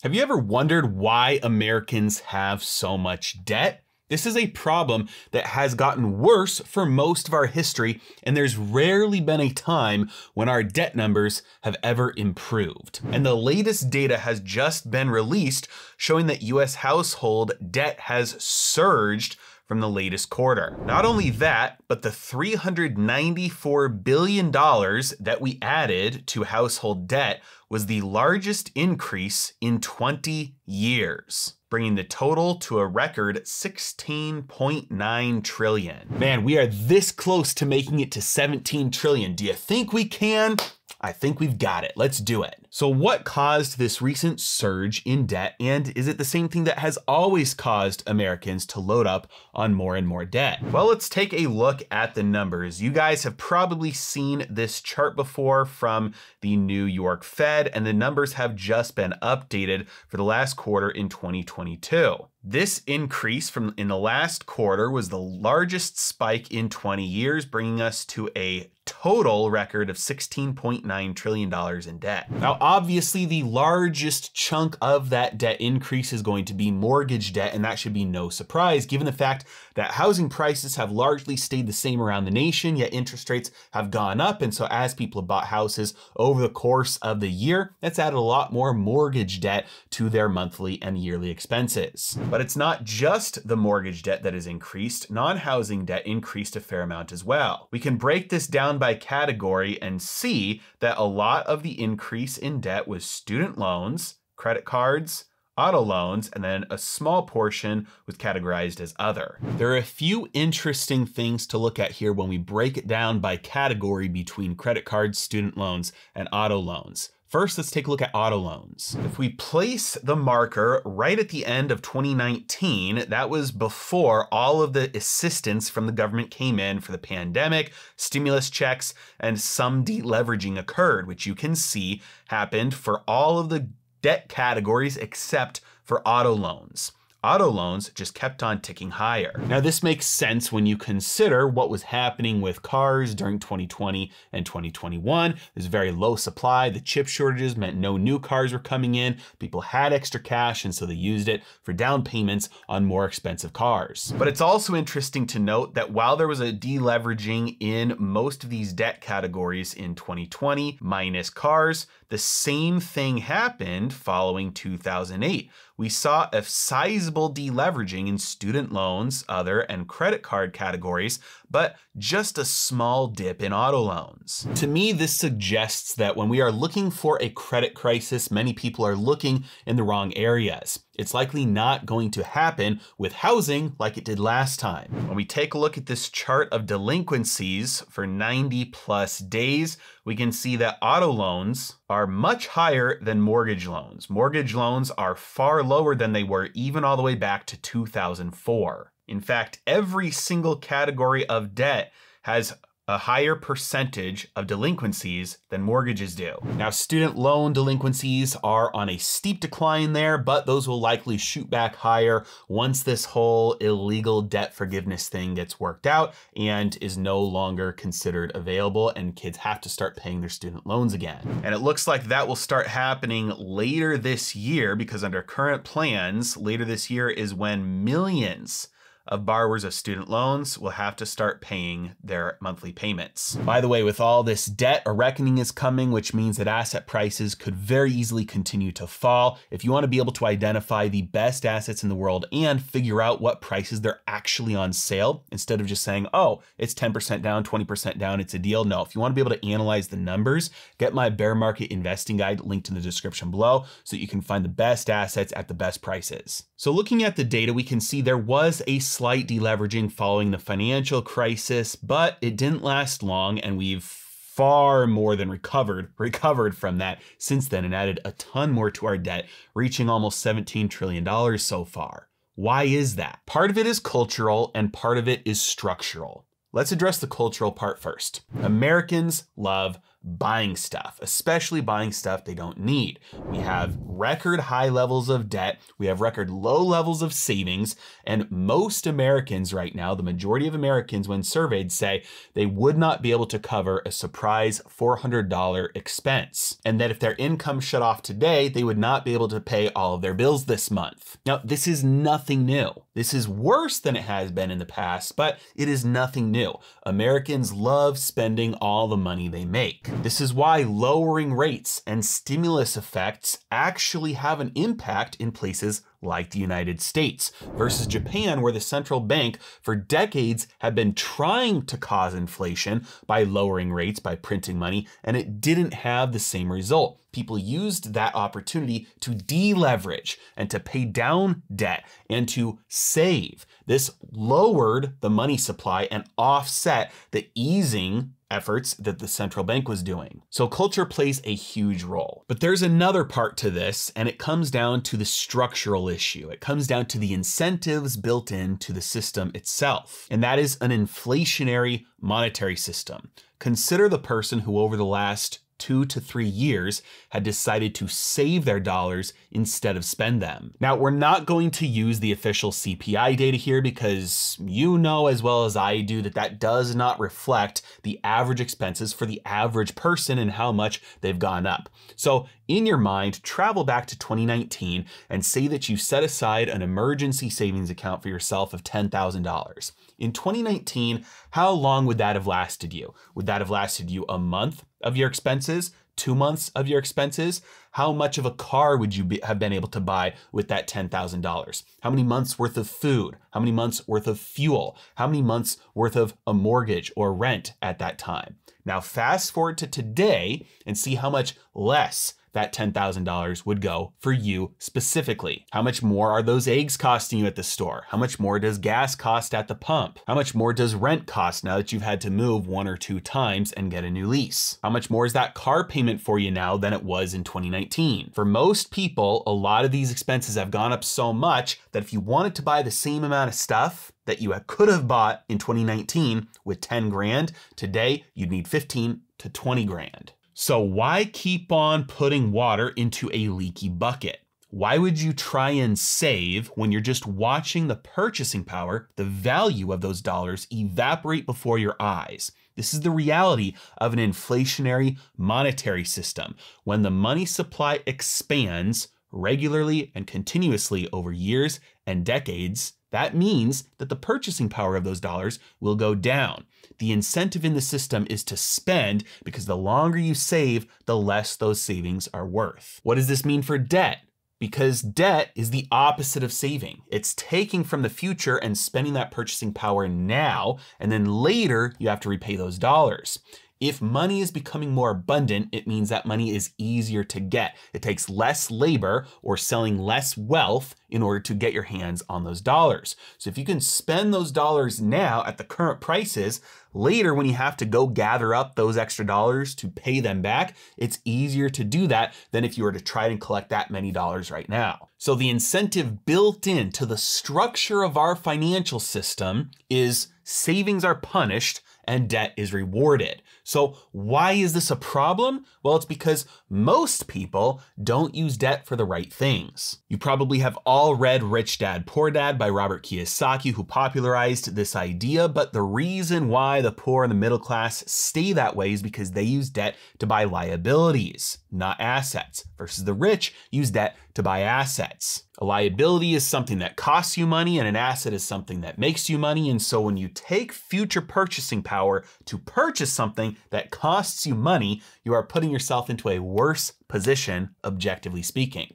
Have you ever wondered why Americans have so much debt? This is a problem that has gotten worse for most of our history, and there's rarely been a time when our debt numbers have ever improved. And the latest data has just been released showing that US household debt has surged from the latest quarter. Not only that, but the $394 billion that we added to household debt was the largest increase in 20 years, bringing the total to a record 16.9 trillion. Man, we are this close to making it to 17 trillion. Do you think we can? I think we've got it. Let's do it. So what caused this recent surge in debt? And is it the same thing that has always caused Americans to load up on more and more debt? Well, let's take a look at the numbers. You guys have probably seen this chart before from the New York Fed, and the numbers have just been updated for the last quarter in 2022. This increase from in the last quarter was the largest spike in 20 years, bringing us to a total record of $16.9 trillion in debt. Now, obviously, the largest chunk of that debt increase is going to be mortgage debt, and that should be no surprise given the fact that housing prices have largely stayed the same around the nation, yet interest rates have gone up. And so as people have bought houses over the course of the year, that's added a lot more mortgage debt to their monthly and yearly expenses. But it's not just the mortgage debt that has increased. Non-housing debt increased a fair amount as well. We can break this down by category and see that a lot of the increase in debt was student loans, credit cards, auto loans, and then a small portion was categorized as other. There are a few interesting things to look at here when we break it down by category between credit cards, student loans, and auto loans. First, let's take a look at auto loans. If we place the marker right at the end of 2019, that was before all of the assistance from the government came in for the pandemic, stimulus checks, and some deleveraging occurred, which you can see happened for all of the debt categories except for auto loans. Auto loans just kept on ticking higher. Now, this makes sense when you consider what was happening with cars during 2020 and 2021. There's very low supply. The chip shortages meant no new cars were coming in. People had extra cash, and so they used it for down payments on more expensive cars. But it's also interesting to note that while there was a deleveraging in most of these debt categories in 2020, minus cars, the same thing happened following 2008. We saw a sizable deleveraging in student loans, other, and credit card categories, but just a small dip in auto loans. To me, this suggests that when we are looking for a credit crisis, many people are looking in the wrong areas. It's likely not going to happen with housing like it did last time. When we take a look at this chart of delinquencies for 90+ days, we can see that auto loans are much higher than mortgage loans. Mortgage loans are far lower than they were even all the way back to 2004. In fact, every single category of debt has a higher percentage of delinquencies than mortgages do. Now, student loan delinquencies are on a steep decline there, but those will likely shoot back higher once this whole illegal debt forgiveness thing gets worked out and is no longer considered available, and kids have to start paying their student loans again. And it looks like that will start happening later this year, because under current plans, later this year is when millions of borrowers of student loans will have to start paying their monthly payments. By the way, with all this debt, a reckoning is coming, which means that asset prices could very easily continue to fall. If you want to be able to identify the best assets in the world and figure out what prices they're actually on sale, instead of just saying, oh, it's 10% down, 20% down, it's a deal. No, if you want to be able to analyze the numbers, get my bear market investing guide linked in the description below so that you can find the best assets at the best prices. So looking at the data, we can see there was a slight deleveraging following the financial crisis, but it didn't last long, and we've far more than recovered from that since then and added a ton more to our debt, reaching almost $17 trillion so far. Why is that? Part of it is cultural and part of it is structural. Let's address the cultural part first. Americans love buying stuff, especially buying stuff they don't need. We have record high levels of debt. We have record low levels of savings. And most Americans right now, the majority of Americans when surveyed, say they would not be able to cover a surprise $400 expense. And that if their income shut off today, they would not be able to pay all of their bills this month. Now, this is nothing new. This is worse than it has been in the past, but it is nothing new. Americans love spending all the money they make. This is why lowering rates and stimulus effects actually have an impact in places like the United States versus Japan, where the central bank for decades had been trying to cause inflation by lowering rates, by printing money, and it didn't have the same result. People used that opportunity to deleverage and to pay down debt and to save. This lowered the money supply and offset the easing efforts that the central bank was doing. So culture plays a huge role. But there's another part to this, and it comes down to the structural issue. It comes down to the incentives built into the system itself, and that is an inflationary monetary system. Consider the person who over the last 2 to 3 years had decided to save their dollars instead of spend them. Now, we're not going to use the official CPI data here because you know as well as I do that that does not reflect the average expenses for the average person and how much they've gone up. So in your mind, travel back to 2019 and say that you set aside an emergency savings account for yourself of $10,000. In 2019, how long would that have lasted you? Would that have lasted you a month of your expenses? 2 months of your expenses? How much of a car would you have been able to buy with that $10,000? How many months worth of food? How many months worth of fuel? How many months worth of a mortgage or rent at that time? Now fast forward to today and see how much less that $10,000 would go for you specifically. How much more are those eggs costing you at the store? How much more does gas cost at the pump? How much more does rent cost now that you've had to move 1 or 2 times and get a new lease? How much more is that car payment for you now than it was in 2019? For most people, a lot of these expenses have gone up so much that if you wanted to buy the same amount of stuff that you could have bought in 2019 with 10 grand, today you'd need 15 to 20 grand. So why keep on putting water into a leaky bucket? Why would you try and save when you're just watching the purchasing power, the value of those dollars evaporate before your eyes? This is the reality of an inflationary monetary system. When the money supply expands regularly and continuously over years and decades, that means that the purchasing power of those dollars will go down. The incentive in the system is to spend because the longer you save, the less those savings are worth. What does this mean for debt? Because debt is the opposite of saving. It's taking from the future and spending that purchasing power now, and then later you have to repay those dollars. If money is becoming more abundant, it means that money is easier to get. It takes less labor or selling less wealth in order to get your hands on those dollars. So if you can spend those dollars now at the current prices, later when you have to go gather up those extra dollars to pay them back, it's easier to do that than if you were to try and collect that many dollars right now. So the incentive built into the structure of our financial system is savings are punished and debt is rewarded. So why is this a problem? Well, it's because most people don't use debt for the right things. You probably have all read Rich Dad, Poor Dad by Robert Kiyosaki, who popularized this idea, but the reason why the poor and the middle class stay that way is because they use debt to buy liabilities, not assets, versus the rich use debt to buy assets. A liability is something that costs you money and an asset is something that makes you money. And so when you take future purchasing power to purchase something that costs you money, you are putting yourself into a worse position, objectively speaking.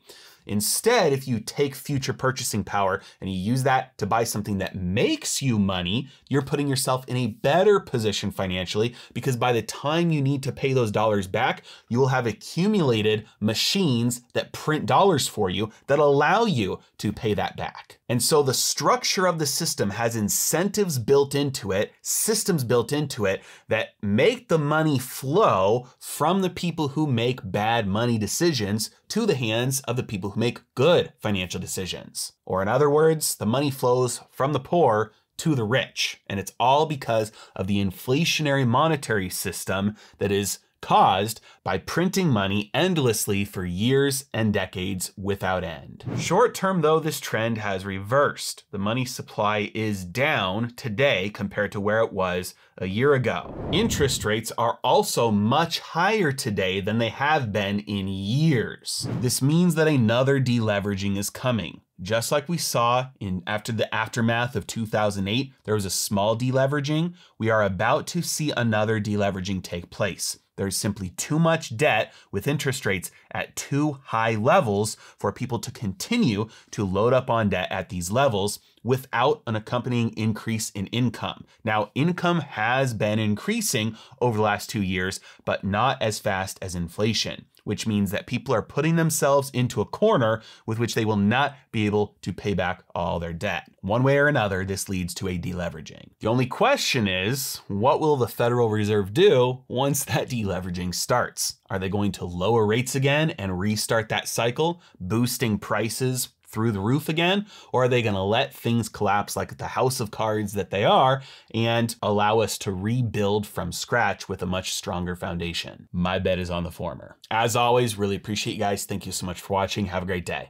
Instead, if you take future purchasing power and you use that to buy something that makes you money, you're putting yourself in a better position financially, because by the time you need to pay those dollars back, you will have accumulated machines that print dollars for you that allow you to pay that back. And so the structure of the system has incentives built into it, systems built into it that make the money flow from the people who make bad money decisions to the hands of the people who make good financial decisions. Or in other words, the money flows from the poor to the rich. And it's all because of the inflationary monetary system that is caused by printing money endlessly for years and decades without end. Short term though, this trend has reversed. The money supply is down today compared to where it was a year ago. Interest rates are also much higher today than they have been in years. This means that another deleveraging is coming. Just like we saw after the aftermath of 2008, there was a small deleveraging. We are about to see another deleveraging take place. There's simply too much debt with interest rates at too high levels for people to continue to load up on debt at these levels without an accompanying increase in income. Now, income has been increasing over the last 2 years, but not as fast as inflation, which means that people are putting themselves into a corner with which they will not be able to pay back all their debt. One way or another, this leads to a deleveraging. The only question is, what will the Federal Reserve do once that deleveraging starts? Are they going to lower rates again and restart that cycle, boosting prices through the roof again? Or are they going to let things collapse like the house of cards that they are and allow us to rebuild from scratch with a much stronger foundation? My bet is on the former. As always, really appreciate you guys. Thank you so much for watching. Have a great day.